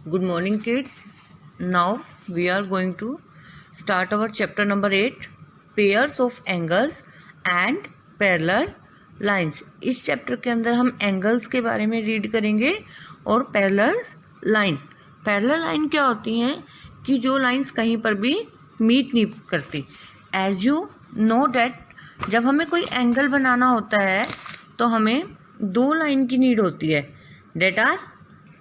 Good morning, kids. Now we are going to start our chapter number 8, pairs of angles and parallel lines. इस chapter के अंदर हम angles के बारे में रीड करेंगे और पैरेलल लाइन. पैरेलल लाइन क्या होती हैं कि जो लाइंस कहीं पर भी मीट नहीं करती. एज यू नो डैट जब हमें कोई एंगल बनाना होता है तो हमें दो लाइन की नीड होती है, डेट आर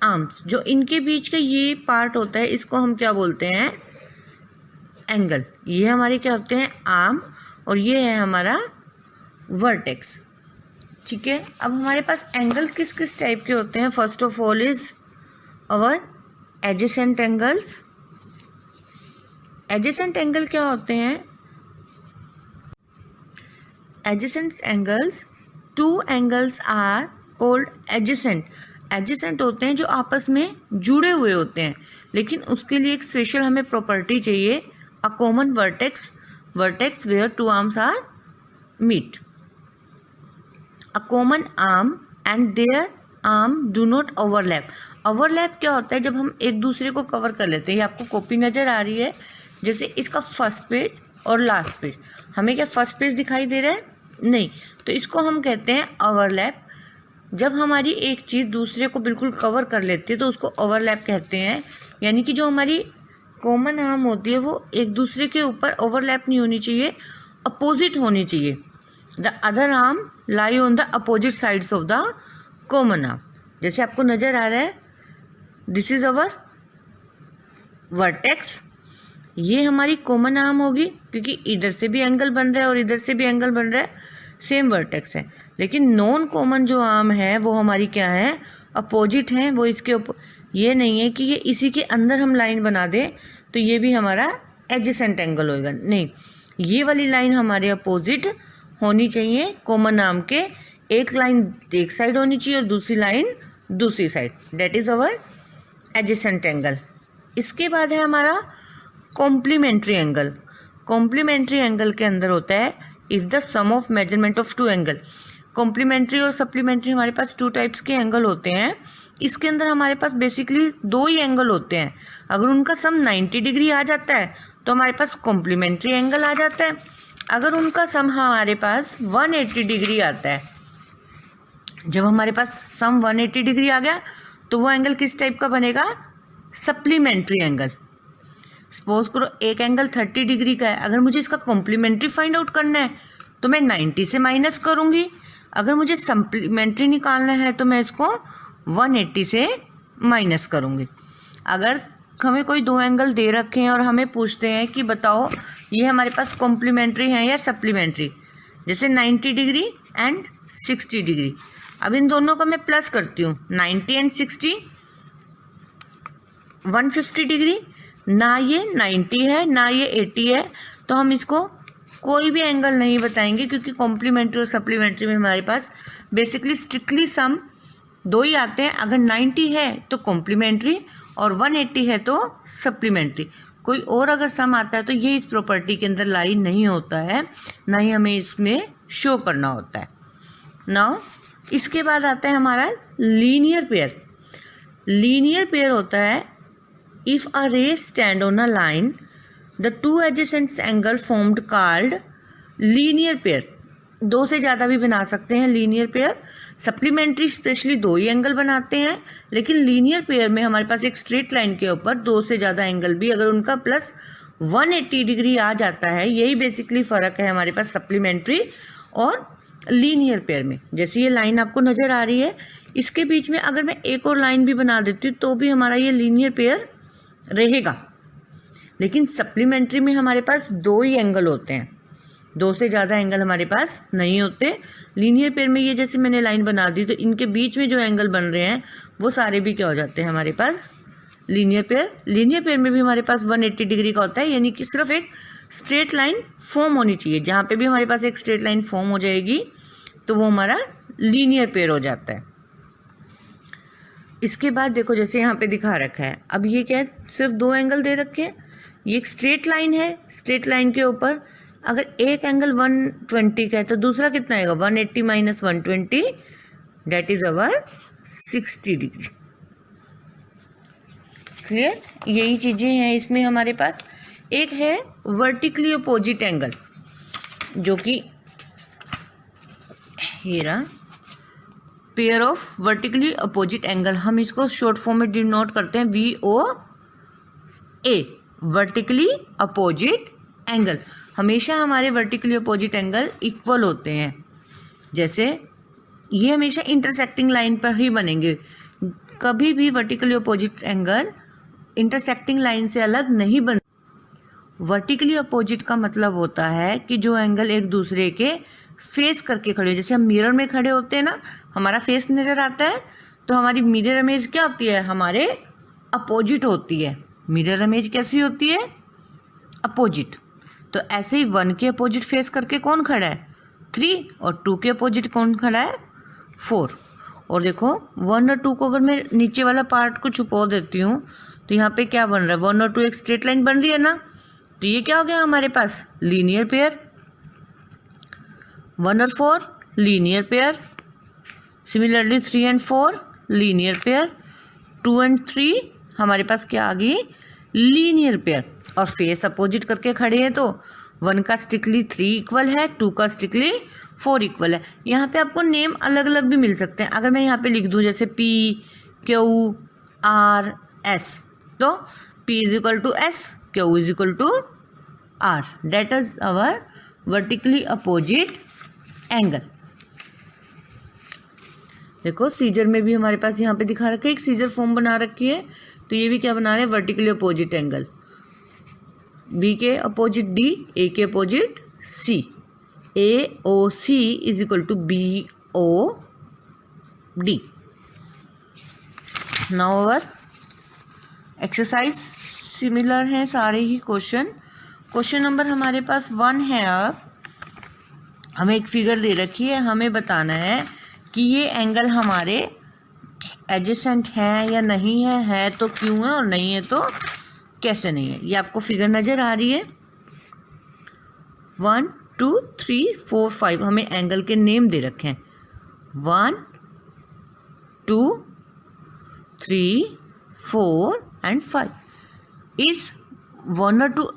आर्म्स. जो इनके बीच का ये पार्ट होता है इसको हम क्या बोलते हैं, एंगल. ये हमारे क्या होते हैं, आर्म, और ये है हमारा वर्टेक्स. ठीक है. अब हमारे पास एंगल किस किस टाइप के होते हैं. First of all is our adjacent angles. Adjacent angle क्या होते हैं. Adjacent angles, two angles are called adjacent. Adjacent होते हैं जो आपस में जुड़े हुए होते हैं, लेकिन उसके लिए एक स्पेशल हमें प्रॉपर्टी चाहिए, a common vertex. Vertex where two arms are meet. A common arm and their arm do not overlap. Overlap क्या होता है, जब हम एक दूसरे को कवर कर लेते हैं. ये आपको कॉपी नज़र आ रही है, जैसे इसका फर्स्ट पेज और लास्ट पेज. हमें क्या फर्स्ट पेज दिखाई दे रहा है, नहीं, तो इसको हम कहते हैं ओवरलैप. जब हमारी एक चीज़ दूसरे को बिल्कुल कवर कर लेती है तो उसको ओवरलैप कहते हैं. यानी कि जो हमारी कॉमन आर्म होती है वो एक दूसरे के ऊपर ओवरलैप नहीं होनी चाहिए, अपोजिट होनी चाहिए. The other arm lie on the opposite sides of the common arm. जैसे आपको नज़र आ रहा है, दिस इज़ अवर वर्टेक्स. ये हमारी कॉमन आर्म होगी क्योंकि इधर से भी एंगल बन रहा है और इधर से भी एंगल बन रहा है, सेम वर्टेक्स है. लेकिन नॉन कॉमन जो आर्म है वो हमारी क्या है, अपोजिट है. वो इसके ऊपर, ये नहीं है कि ये इसी के अंदर हम लाइन बना दें तो ये भी हमारा एडजेसेंट एंगल होएगा. नहीं, ये वाली लाइन हमारे अपोजिट होनी चाहिए कॉमन आर्म के. एक लाइन एक साइड होनी चाहिए और दूसरी लाइन दूसरी side. That is our adjacent angle. इसके बाद है हमारा कॉम्प्लीमेंट्री एंगल. कॉम्प्लीमेंट्री एंगल के अंदर होता है is the sum of measurement of two angle. Complementary और सप्लीमेंट्री हमारे पास टू टाइप्स के एंगल होते हैं. इसके अंदर हमारे पास बेसिकली दो ही एंगल होते हैं. अगर उनका सम 90 डिग्री आ जाता है तो हमारे पास कॉम्प्लीमेंट्री एंगल आ जाता है. अगर उनका सम हमारे पास 180 डिग्री आता है, जब हमारे पास सम 180 डिग्री आ गया तो वो एंगल किस टाइप का बनेगा, सप्लीमेंट्री एंगल. सपोज करो एक एंगल 30 डिग्री का है, अगर मुझे इसका कॉम्प्लीमेंट्री फाइंड आउट करना है तो मैं 90 से माइनस करूँगी. अगर मुझे सप्लीमेंट्री निकालना है तो मैं इसको 180 से माइनस करूँगी. अगर हमें कोई दो एंगल दे रखे हैं और हमें पूछते हैं कि बताओ ये हमारे पास कॉम्प्लीमेंट्री है या सप्लीमेंट्री, जैसे 90 डिग्री एंड 60 डिग्री. अब इन दोनों को मैं प्लस करती हूँ, 90 एंड 60 150 डिग्री. ना ये 90 है ना ये 80 है, तो हम इसको कोई भी एंगल नहीं बताएंगे क्योंकि कॉम्प्लीमेंट्री और सप्लीमेंट्री में हमारे पास बेसिकली स्ट्रिक्टली सम दो ही आते हैं. अगर 90 है तो कॉम्प्लीमेंट्री और 180 है तो सप्लीमेंट्री. कोई और अगर सम आता है तो ये इस प्रॉपर्टी के अंदर लाई नहीं होता है, ना ही हमें इसमें शो करना होता है. नाउ इसके बाद आता है हमारा लीनियर पेयर. लीनियर पेयर होता है if a ray stand on a line, the two adjacent angle formed called linear pair. दो से ज़्यादा भी बना सकते हैं लीनियर पेयर. सप्लीमेंट्री स्पेशली दो ही एंगल बनाते हैं, लेकिन लीनियर पेयर में हमारे पास एक स्ट्रेट लाइन के ऊपर दो से ज़्यादा एंगल भी अगर उनका प्लस 180 डिग्री आ जाता है, यही बेसिकली फ़र्क है हमारे पास सप्लीमेंट्री और लीनियर पेयर में. जैसे ये लाइन आपको नज़र आ रही है, इसके बीच में अगर मैं एक और लाइन भी बना देती हूँ तो भी हमारा ये लीनियर पेयर रहेगा. लेकिन सप्लीमेंट्री में हमारे पास दो ही एंगल होते हैं, दो से ज़्यादा एंगल हमारे पास नहीं होते. लीनियर पेयर में ये जैसे मैंने लाइन बना दी तो इनके बीच में जो एंगल बन रहे हैं वो सारे भी क्या हो जाते हैं हमारे पास लीनियर पेयर. लीनियर पेयर में भी हमारे पास 180 डिग्री का होता है, यानी कि सिर्फ एक स्ट्रेट लाइन फॉर्म होनी चाहिए. जहाँ पे भी हमारे पास एक स्ट्रेट लाइन फॉर्म हो जाएगी तो वो हमारा लीनियर पेयर हो जाता है. इसके बाद देखो जैसे यहाँ पे दिखा रखा है, अब ये क्या है, सिर्फ दो एंगल दे रखे हैं. ये एक स्ट्रेट लाइन है, स्ट्रेट लाइन के ऊपर अगर एक एंगल 120 का है तो दूसरा कितना आएगा, 180 minus 120, that is our 60 degree. Clear? यही चीज़ें हैं इसमें हमारे पास। एक है वर्टिकली अपोजिट एंगल, जो कि ये रहा, pair of vertically opposite angle. हम इसको शॉर्ट फॉर्म में डिनोट करते हैं VOA, वर्टिकली अपोजिट एंगल। हमेशा हमारे वर्टिकली अपोजिट एंगल इक्वल होते हैं। जैसे ये हमेशा इंटरसेक्टिंग लाइन पर ही बनेंगे, कभी भी vertically opposite angle intersecting line से अलग नहीं बन। वर्टिकली अपोजिट का मतलब होता है कि जो एंगल एक दूसरे के फेस करके खड़े हो। जैसे हम मिरर में खड़े होते हैं ना, हमारा फेस नज़र आता है, तो हमारी मिरर इमेज क्या होती है? हमारे अपोजिट होती है। मिरर इमेज कैसी होती है? अपोजिट। तो ऐसे ही 1 के अपोजिट फेस करके कौन खड़ा है? 3, और 2 के अपोजिट कौन खड़ा है? 4। और देखो 1 और 2 को अगर मैं नीचे वाला पार्ट को छुपा देती हूँ तो यहाँ पे क्या बन रहा है? 1 और 2 एक स्ट्रेट लाइन बन रही है ना, तो ये क्या हो गया हमारे पास? Linear pair. 1 और 4 linear pair. Similarly 3 and 4 linear pair. 2 and 3 हमारे पास क्या आ गई? Linear pair. और फेस अपोजिट करके खड़े हैं तो 1 का स्टिकली 3 इक्वल है, 2 का स्टिकली 4 इक्वल है। यहाँ पे आपको नेम अलग अलग भी मिल सकते हैं। अगर मैं यहाँ पे लिख दूँ जैसे PQRS, तो P is equal to S, Q is equal to R, that is our vertically opposite angle. देखो सीजर में भी हमारे पास यहाँ पे दिखा रखा है, एक सीजर फॉर्म बना रखी है, तो ये भी क्या बना रहे हैं? Vertically opposite angle. B के अपोजिट D, A के opposite C, AOC is equal to BOD। Now our exercise similar हैं सारे ही क्वेश्चन। क्वेश्चन नंबर हमारे पास 1 है। अब हमें एक फिगर दे रखी है, हमें बताना है कि ये एंगल हमारे एडजेसेंट है या नहीं है तो क्यों है, और नहीं है तो कैसे नहीं है। ये आपको फिगर नज़र आ रही है। 1 2 3 4 5 हमें एंगल के नेम दे रखे हैं। 1 2 3 4 एंड 5। इस 1 और 2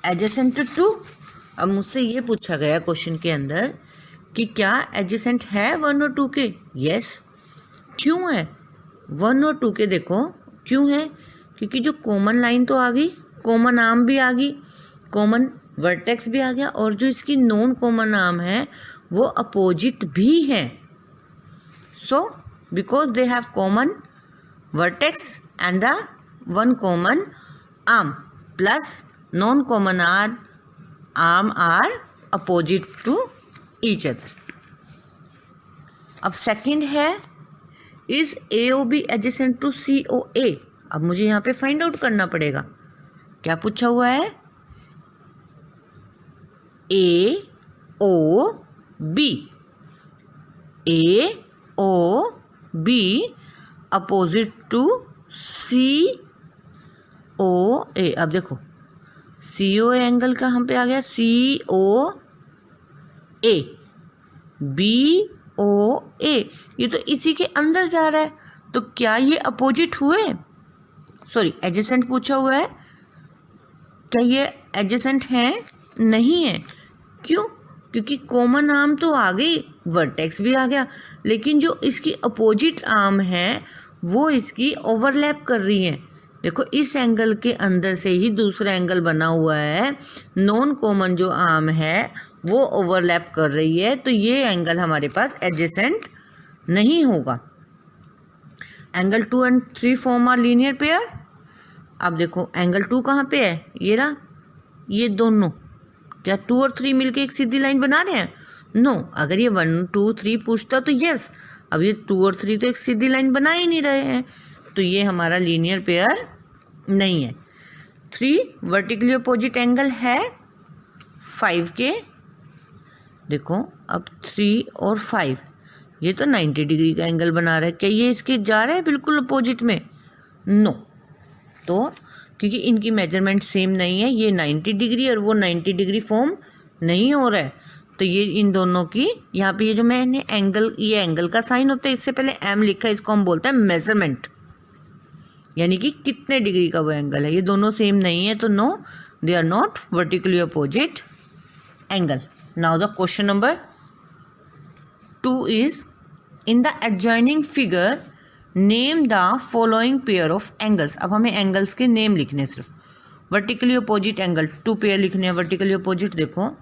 एडजेसेंट टू 2। अब मुझसे ये पूछा गया क्वेश्चन के अंदर कि क्या एडजेसेंट है 1 और 2 के? यस। क्यों है 1 और 2 के? देखो क्यों है, क्योंकि जो कॉमन लाइन तो आ गई, कॉमन आर्म भी आ गई, कॉमन वर्टेक्स भी आ गया, और जो इसकी नॉन कॉमन आर्म है वो अपोजिट भी है। So because they have common vertex and the 1 common arm plus non common arm are opposite to each other. अब सेकंड है is AOB adjacent to COA। अब मुझे यहाँ पे फाइंड आउट करना पड़ेगा। क्या पूछा हुआ है? AOB opposite to COA। अब देखो COA एंगल का हम पे आ गया COA, BOA, ये तो इसी के अंदर जा रहा है, तो क्या ये अपोजिट हुए? सॉरी एडजेसेंट पूछा हुआ है, क्या ये एडजेसेंट हैं? नहीं है। क्यों? क्योंकि कॉमन आर्म तो आ गई, वर्टेक्स भी आ गया, लेकिन जो इसकी अपोजिट आर्म है वो इसकी ओवरलैप कर रही है। देखो इस एंगल के अंदर से ही दूसरा एंगल बना हुआ है, नॉन कॉमन जो आर्म है वो ओवरलैप कर रही है, तो ये एंगल हमारे पास एडजेसेंट नहीं होगा। Angle 2 and 3 form are linear pair. अब देखो एंगल 2 कहाँ पे है? ये रहा, ये दोनों। क्या 2 और 3 मिलके एक सीधी लाइन बना रहे हैं? नो। अगर ये 1 2 3 पूछता तो यस। अब ये 2 और 3 तो एक सीधी लाइन बना ही नहीं रहे हैं, तो ये हमारा लीनियर पेयर नहीं है। 3 वर्टिकली अपोजिट एंगल है 5 के। देखो अब 3 और 5 ये तो 90 डिग्री का एंगल बना रहा है। क्या ये इसके जा रहा है बिल्कुल अपोजिट में? नो। तो क्योंकि इनकी मेजरमेंट सेम नहीं है, ये 90 डिग्री और वो 90 डिग्री फॉर्म नहीं हो रहा है, तो ये इन दोनों की यहाँ पे ये जो मैंने एंगल, ये एंगल का साइन होता है, इससे पहले M लिखा है, इसको हम बोलते हैं मेजरमेंट। यानी कि कितने डिग्री का वो एंगल है। ये दोनों सेम नहीं है तो no, they are not vertically opposite angle. Now the question number 2 is in the adjoining figure name the following pair of angles. अब हमें एंगल्स के नेम लिखने हैं सिर्फ। वर्टिकली अपोजिट एंगल 2 पेयर लिखने हैं वर्टिकली अपोजिट। देखो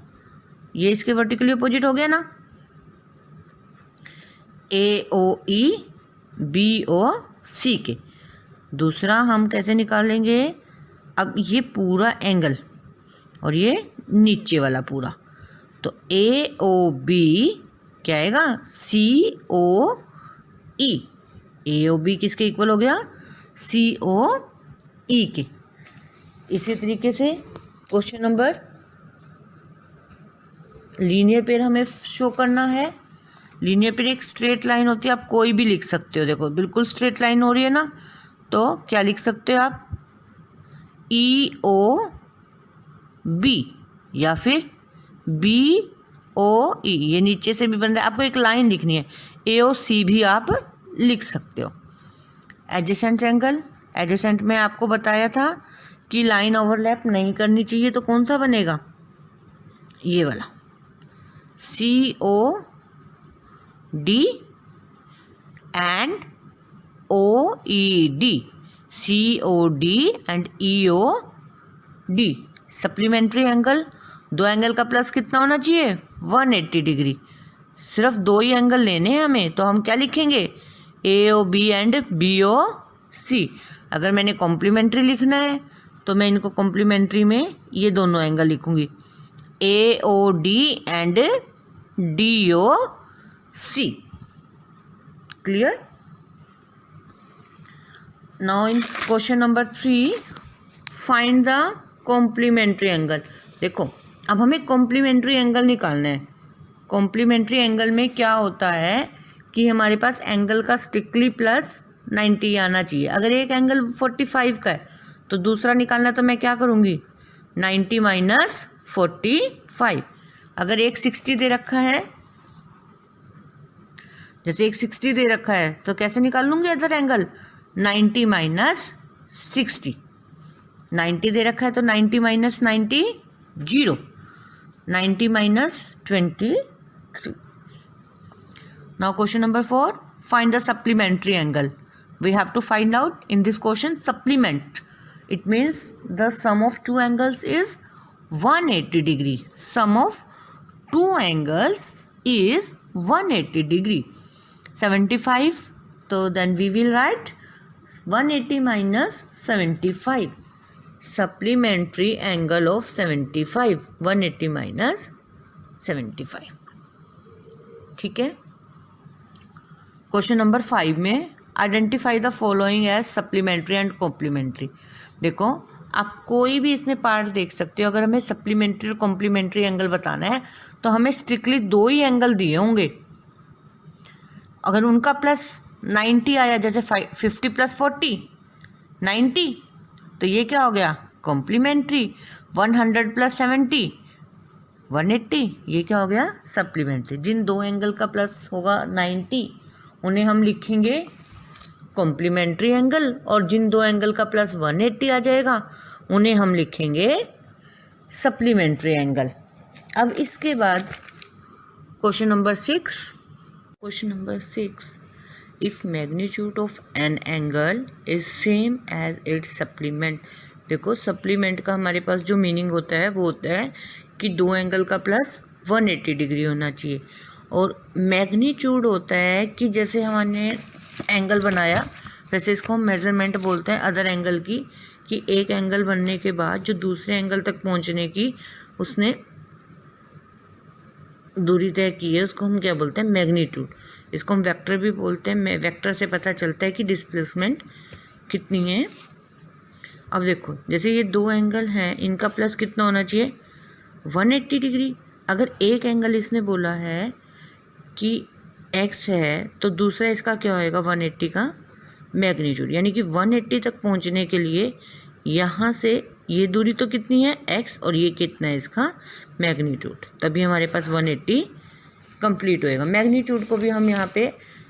ये इसके वर्टिकली अपोजिट हो गया ना, AOE BOC के। दूसरा हम कैसे निकालेंगे, अब ये पूरा एंगल और ये नीचे वाला पूरा, तो AOB क्या आएगा, COE। AOB किसके इक्वल हो गया, COE के। इसी तरीके से क्वेश्चन नंबर, लीनियर पेयर हमें शो करना है। लीनियर पेयर एक स्ट्रेट लाइन होती है, आप कोई भी लिख सकते हो। देखो बिल्कुल स्ट्रेट लाइन हो रही है ना, तो क्या लिख सकते हो आप, EOB या फिर BOE। ये नीचे से भी बन रहा है, आपको एक लाइन लिखनी है। AOC भी आप लिख सकते हो। एडजेसेंट एंगल, एडजेसेंट में आपको बताया था कि लाइन ओवरलैप नहीं करनी चाहिए, तो कौन सा बनेगा, ये वाला COD and OED, COD and EOD। Supplementary angle, दो एंगल का प्लस कितना होना चाहिए, 180 डिग्री। सिर्फ दो ही एंगल लेने हैं हमें, तो हम क्या लिखेंगे, AOB एंड BOC। अगर मैंने कॉम्प्लीमेंट्री लिखना है तो मैं इनको कॉम्प्लीमेंट्री में ये दोनों एंगल लिखूंगी, AOD and DOC। Clear. Now in question number 3 find the complementary angle. देखो अब हमें कॉम्प्लीमेंट्री एंगल निकालना है। कॉम्प्लीमेंट्री एंगल में क्या होता है कि हमारे पास एंगल का स्ट्रिक्टली प्लस 90 आना चाहिए। अगर एक एंगल 45 का है तो दूसरा निकालना है, तो मैं क्या करूँगी, 90 माइनस 45। अगर एक 60 दे रखा है, जैसे एक 60 दे रखा है, तो कैसे निकाल लूँगी अदर एंगल, 90 माइनस 60। 90 दे रखा है तो 90 minus 90 0, 90 minus 23। Now question number 4 find the supplementary angle. We have to find out in this question supplement. It means the sum of two angles is 180 degree. Sum of two angles is 180 degree. 75, तो then we will write 180 minus 75, supplementary angle of 75, 180 minus 75। ठीक है। Question number 5 में identify the following as supplementary and complementary. देखो आप कोई भी इसमें part देख सकते हो। अगर हमें सप्लीमेंट्री और कॉम्प्लीमेंट्री एंगल बताना है तो हमें स्ट्रिक्टली दो ही एंगल दिए होंगे। अगर उनका प्लस 90 आया, जैसे 50 प्लस 40 90, तो ये क्या हो गया, कॉम्प्लीमेंट्री। 100 प्लस 70 180, ये क्या हो गया, सप्लीमेंट्री। जिन दो एंगल का प्लस होगा 90 उन्हें हम लिखेंगे कॉम्प्लीमेंट्री एंगल, और जिन दो एंगल का प्लस 180 आ जाएगा उन्हें हम लिखेंगे सप्लीमेंट्री एंगल। अब इसके बाद question number 6। Question number 6, if magnitude of an angle is same as its supplement. देखो सप्लीमेंट का हमारे पास जो मीनिंग होता है वो होता है कि दो एंगल का प्लस 180 डिग्री होना चाहिए, और मैग्नीट्यूड होता है कि जैसे हमने एंगल बनाया वैसे इसको हम मेज़रमेंट बोलते हैं अदर एंगल की, कि एक एंगल बनने के बाद जो दूसरे एंगल तक पहुंचने की उसने दूरी तय की है उसको हम क्या बोलते हैं, मैग्नीट्यूड। इसको हम वेक्टर भी बोलते हैं। वेक्टर से पता चलता है कि डिस्प्लेसमेंट कितनी है। अब देखो जैसे ये दो एंगल हैं, इनका प्लस कितना होना चाहिए, 180 डिग्री। अगर एक एंगल इसने बोला है कि x है तो दूसरा इसका क्या होएगा, 180 का मैग्नीट्यूड। यानी कि 180 तक पहुंचने के लिए यहाँ से ये दूरी तो कितनी है, x, और ये कितना है इसका मैग्नीट्यूड, तभी हमारे पास 180 कंप्लीट होएगा। मैग्नीट्यूड को भी हम यहाँ पे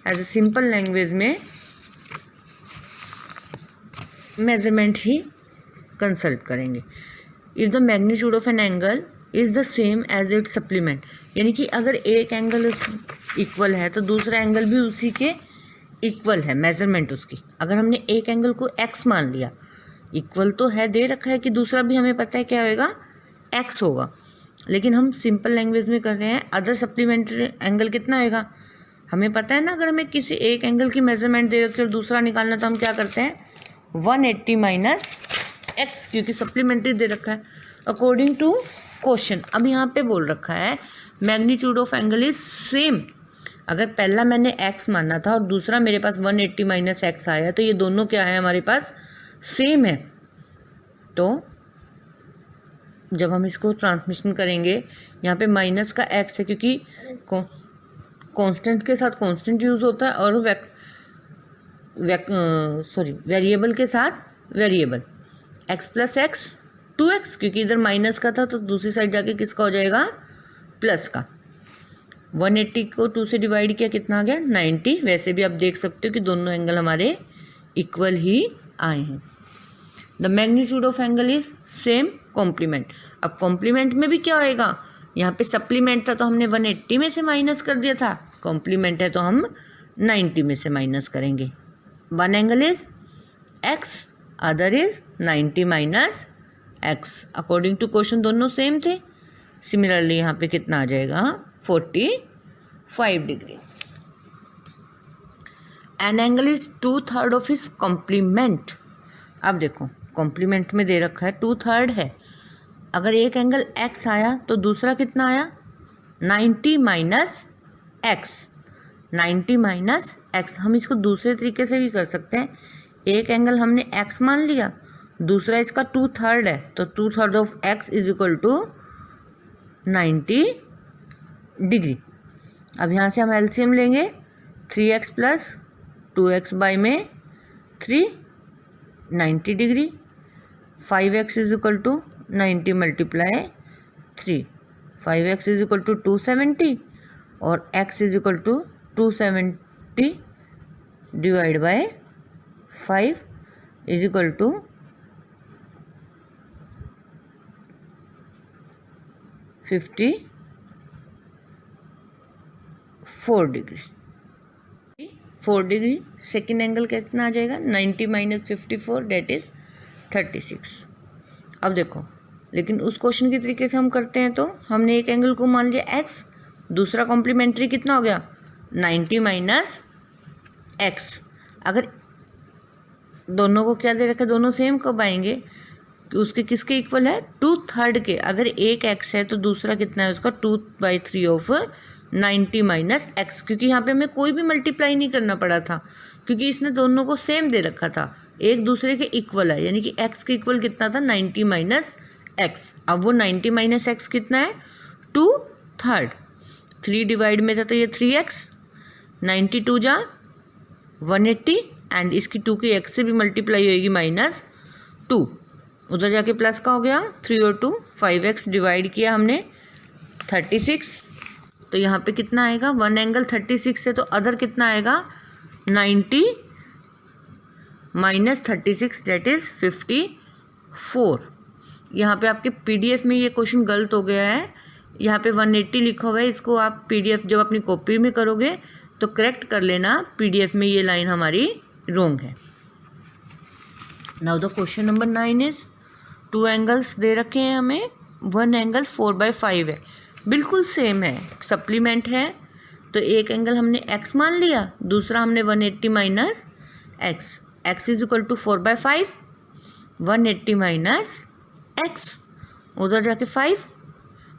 एज ए सिंपल लैंग्वेज में मेजरमेंट ही कंसल्ट करेंगे। If the magnitude of an angle is the same as its supplement, यानी कि अगर एक एंगल इक्वल है तो दूसरा एंगल भी उसी के इक्वल है, मेजरमेंट उसकी। अगर हमने एक एंगल को x मान लिया, इक्वल तो है, दे रखा है कि दूसरा भी हमें पता है क्या होगा, x होगा, लेकिन हम सिंपल लैंग्वेज में कर रहे हैं। अदर सप्लीमेंट्री एंगल कितना होगा हमें पता है ना। अगर हमें किसी एक एंगल की मेजरमेंट दे रखी है और दूसरा निकालना, तो हम क्या करते हैं 180 माइनस x, क्योंकि सप्लीमेंट्री दे रखा है अकॉर्डिंग टू क्वेश्चन। अब यहाँ पे बोल रखा है magnitude of angle is same. अगर पहला मैंने x माना था और दूसरा मेरे पास 180 माइनस x आया, तो ये दोनों क्या है हमारे पास, सेम है। तो जब हम इसको ट्रांसमिशन करेंगे, यहाँ पे माइनस का x है क्योंकि कांस्टेंट के साथ कांस्टेंट यूज़ होता है और वेरिएबल के साथ variable. x plus x 2x, क्योंकि इधर माइनस का था तो दूसरी साइड जाके किसका हो जाएगा, प्लस का। 180 को 2 से डिवाइड किया, कितना आ गया 90। वैसे भी आप देख सकते हो कि दोनों एंगल हमारे इक्वल ही आए हैं। The magnitude of angle is same complement. अब कॉम्प्लीमेंट में भी क्या होएगा, यहाँ पे सप्लीमेंट था तो हमने 180 में से माइनस कर दिया था, कॉम्प्लीमेंट है तो हम 90 में से माइनस करेंगे। One angle is x, other is 90 minus x। According to question दोनों सेम थे। सिमिलरली यहाँ पे कितना आ जाएगा 45 degree. An angle is 2/3 of is complement. अब देखो कॉम्प्लीमेंट में दे रखा है 2/3 है। अगर एक एंगल x आया तो दूसरा कितना आया 90 माइनस x। 90 माइनस x, हम इसको दूसरे तरीके से भी कर सकते हैं। एक एंगल हमने x मान लिया, दूसरा इसका 2/3 है, तो 2/3 of x is equal to 90 degree. अब यहाँ से हम एलसीएम लेंगे, 3x प्लस 2x बाई में 3, 90 degree. 5x is equal to 90 multiply 3, 5x is equal to 270 और x is equal to 270 divide by 5 is equal to 54 degree. 4 degree. Second angle कितना आ जाएगा 90 माइनस 54 डेट इज 36। अब देखो, लेकिन उस क्वेश्चन के तरीके से हम करते हैं तो हमने एक एंगल को मान लिया x, दूसरा कॉम्प्लीमेंट्री कितना हो गया 90 माइनस x। अगर दोनों को क्या दे रखा है, दोनों सेम कब आएंगे कि उसके किसके इक्वल है 2/3 के। अगर एक x है तो दूसरा कितना है उसका 2/3 ऑफ 90 माइनस x, क्योंकि यहाँ पे हमें कोई भी मल्टीप्लाई नहीं करना पड़ा था क्योंकि इसने दोनों को सेम दे रखा था, एक दूसरे के इक्वल है, यानी कि x के इक्वल कितना था 90 माइनस x। अब वो 90 माइनस x कितना है 2/3, 3 डिवाइड में था तो ये 3x, 92 जा 180 एंड इसकी 2 की x से भी मल्टीप्लाई होएगी -2, उधर जाके प्लस का हो गया 3 और 2 5x डिवाइड किया हमने 36, तो यहाँ पे कितना आएगा, वन एंगल 36 है तो अदर कितना आएगा 90 माइनस 36 डेट इज 54। यहाँ पे आपके पीडीएफ में ये क्वेश्चन गलत हो गया है, यहाँ पे 180 लिखा हुआ है, इसको आप पीडीएफ जब अपनी कॉपी में करोगे तो करेक्ट कर लेना, पीडीएफ में ये लाइन हमारी रॉन्ग है। Now the question number 9 is 2 angles दे रखे हैं हमें, वन एंगल 4/5 है, बिल्कुल सेम है, सप्लीमेंट है, तो एक एंगल हमने x मान लिया, दूसरा हमने 180 minus x, x is equal to 4/5, 180 minus x, उधर जाके 5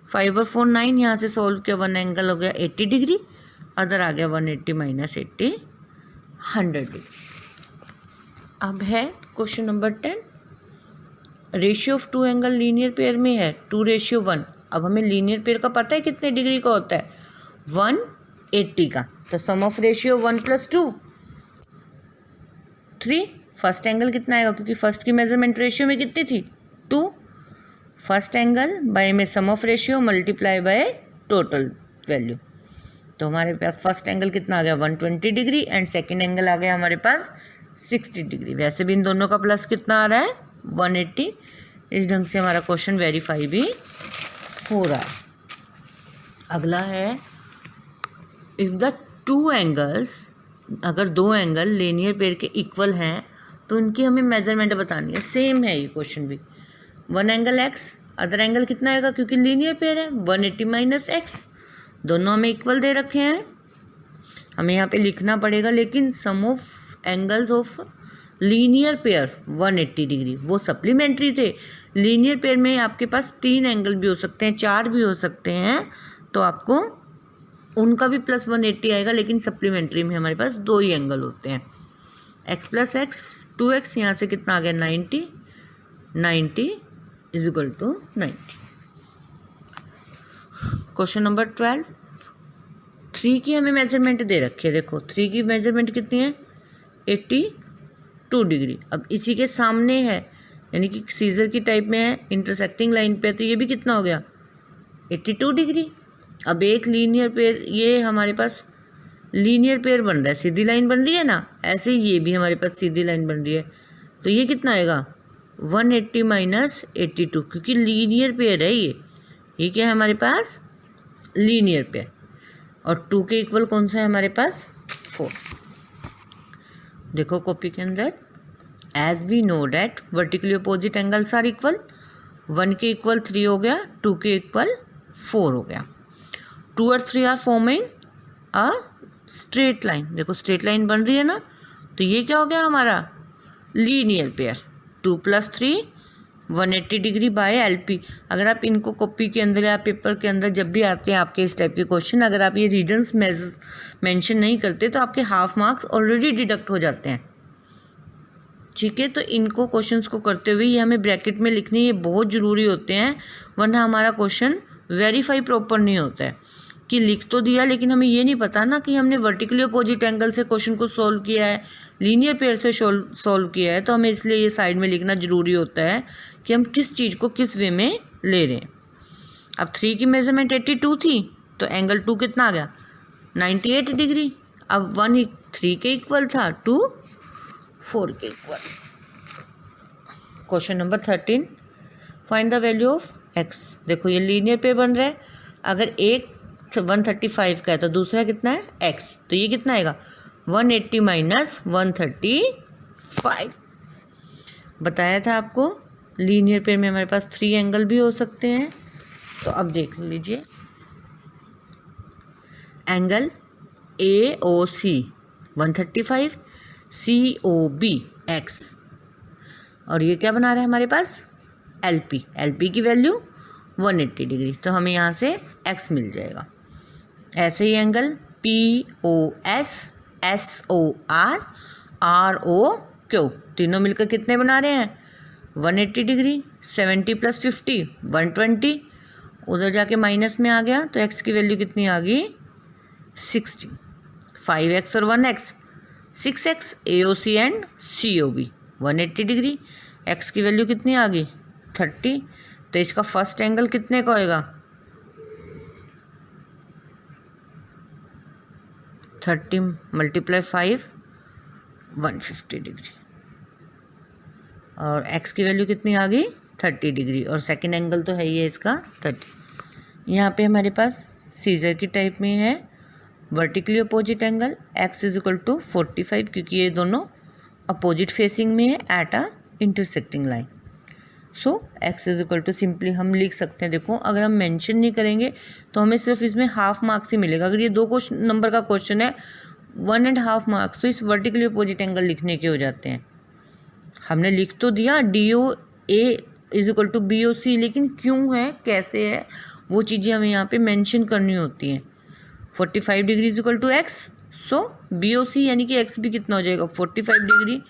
और 4 9, यहाँ से सॉल्व किया, वन एंगल हो गया 80 डिग्री, अदर आ गया 180 माइनस 80 100 डिग्री। अब है question number 10, ratio of 2 angle linear pair में है 2:1। अब हमें लीनियर पेयर का पता है कितने डिग्री का होता है 180 का, तो सम ऑफ रेशियो 1 + 2 3। फर्स्ट एंगल कितना आएगा, क्योंकि फर्स्ट की मेजरमेंट रेशियो में कितनी थी 2, फर्स्ट एंगल बाय में sum of ratio multiply by total value, तो हमारे पास फर्स्ट एंगल कितना आ गया 120 डिग्री एंड सेकेंड एंगल आ गया हमारे पास 60 डिग्री। वैसे भी इन दोनों का प्लस कितना आ रहा है 180। इस ढंग से हमारा क्वेश्चन वेरीफाई भी हो रहा है। अगला है इफ़ द टू एंगल्स, अगर दो एंगल लीनियर पेयर के इक्वल हैं तो उनकी हमें मेजरमेंट बतानी है। सेम है ये क्वेश्चन भी। One angle x, other angle कितना आएगा क्योंकि लीनियर पेयर है 180 माइनस एक्स, दोनों हमें इक्वल दे रखे हैं। हमें यहाँ पे लिखना पड़ेगा लेकिन sum of angles of linear pair 180 degree, वो सप्लीमेंट्री थे। लीनियर पेयर में आपके पास 3 एंगल भी हो सकते हैं, 4 भी हो सकते हैं, तो आपको उनका भी प्लस 180 आएगा, लेकिन सप्लीमेंट्री में हमारे पास 2 ही एंगल होते हैं। x प्लस एक्स 2x, यहाँ से कितना आ गया 90 is equal to 90। Question number 12, 3 की हमें मेजरमेंट दे रखी है। देखो 3 की मेजरमेंट कितनी है 82 डिग्री। अब इसी के सामने है, यानी कि सीजर की टाइप में है, इंटरसेक्टिंग लाइन पे, तो ये भी कितना हो गया 82 डिग्री। अब एक लीनियर पेयर, ये हमारे पास लीनियर पेयर बन रहा है, सीधी लाइन बन रही है ना, ऐसे ही ये भी हमारे पास सीधी लाइन बन रही है, तो ये कितना आएगा 180 माइनस 82, क्योंकि लीनियर पेयर है ये क्या है हमारे पास लीनियर पेयर। और 2 के इक्वल कौन सा है हमारे पास 4। देखो कॉपी के अंदर, as we know that vertically opposite angles are equal, 1 के इक्वल 3 हो गया, 2 के इक्वल 4 हो गया। 2 और 3 are forming a straight line. देखो स्ट्रेट लाइन बन रही है ना, तो ये क्या हो गया हमारा linear pair. 2 plus 3 180 degree by LP। अगर आप इनको कॉपी के अंदर या पेपर के अंदर जब भी आते हैं आपके इस टाइप के क्वेश्चन, अगर आप ये रीजन्स मेंशन नहीं करते तो आपके हाफ मार्क्स ऑलरेडी डिडक्ट हो जाते हैं। ठीक है, तो इनको क्वेश्चंस को करते हुए ये हमें ब्रैकेट में लिखने ये बहुत ज़रूरी होते हैं, वरना हमारा क्वेश्चन वेरीफाई प्रॉपर नहीं होता है। कि लिख तो दिया लेकिन हमें ये नहीं पता ना कि हमने वर्टिकली अपोजिट एंगल से क्वेश्चन को सॉल्व किया है, लीनियर पेयर से सॉल्व किया है, तो हमें इसलिए ये साइड में लिखना ज़रूरी होता है कि हम किस चीज़ को किस वे में ले रहे हैं। अब 3 की मेजरमेंट 82 थी, तो एंगल 2 कितना आ गया 98 डिग्री। अब 1 3 के इक्वल था, 2 4 के equal. Question number 13, find the value of x। देखो ये लीनियर पेयर बन रहा है, अगर एक 135 का है तो दूसरा कितना है x, तो ये कितना आएगा 180 माइनस 135। बताया था आपको लीनियर पेयर में हमारे पास 3 एंगल भी हो सकते हैं। तो अब देख लीजिए, एंगल AOC 135, COB x, और ये क्या बना रहा है हमारे पास LP की वैल्यू 180 डिग्री, तो हमें यहाँ से x मिल जाएगा। ऐसे ही एंगल POS, SOR, ROQ, तीनों मिलकर कितने बना रहे हैं 180 डिग्री। 70 प्लस 50 120, उधर जाके माइनस में आ गया, तो x की वैल्यू कितनी आ गई 60। 5x और 1x 6x, AOC and COB 180 degree. x की वैल्यू कितनी आ गई 30, तो इसका फर्स्ट एंगल कितने का होएगा 30 मल्टीप्लाई 5 150 डिग्री, और x की वैल्यू कितनी आ गई 30 डिग्री, और सेकंड एंगल तो है ही है इसका 30। यहाँ पे हमारे पास सीजर की टाइप में है vertically opposite angle x is equal to 45, क्योंकि ये दोनों अपोजिट फेसिंग में है at a intersecting line. So x is equal to simply हम लिख सकते हैं। देखो अगर हम मेंशन नहीं करेंगे तो हमें सिर्फ इसमें हाफ मार्क्स ही मिलेगा। अगर ये 2 नंबर का क्वेश्चन है 1.5 मार्क्स तो इस वर्टिकली अपोजिट एंगल लिखने के हो जाते हैं। हमने लिख तो दिया DOA is equal to BOC, लेकिन क्यों है कैसे है वो चीज़ें हमें यहाँ पे मेंशन करनी होती हैं। 45 degree is equal to x, so BOC यानी कि x भी कितना हो जाएगा 45 degree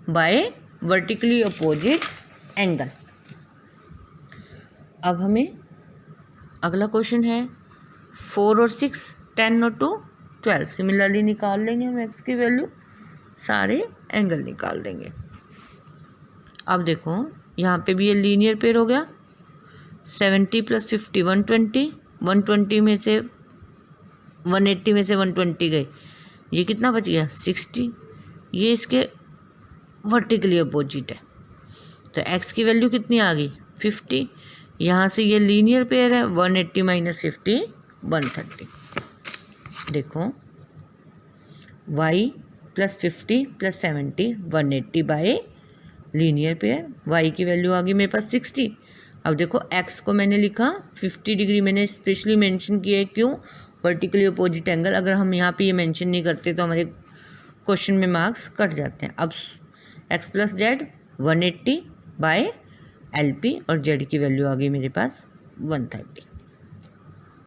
by vertically opposite angle. अब हमें अगला क्वेश्चन है 4 और 6, 10 और 2 12, सिमिलरली निकाल लेंगे हम x की वैल्यू, सारे एंगल निकाल देंगे। अब देखो यहाँ पे भी ये लीनियर पेयर हो गया, 70 प्लस 50 120, 120 में से 180 में से 120 गए, ये कितना बच गया 60। ये इसके वर्टिकली अपोजिट है। तो x की वैल्यू कितनी आ गई 50। यहाँ से ये लीनियर पेयर है 180 माइनस 50 130। देखो y plus 50 plus 70 180 bye linear pair. y की वैल्यू आ गई मेरे पास 60। अब देखो x को मैंने लिखा 50 डिग्री, मैंने स्पेशली मेंशन किया है, क्यों? Vertically opposite angle. अगर हम यहाँ पे ये मेंशन नहीं करते तो हमारे क्वेश्चन में मार्क्स कट जाते हैं। अब x plus z 180 by LP और z की वैल्यू आ गई मेरे पास 130।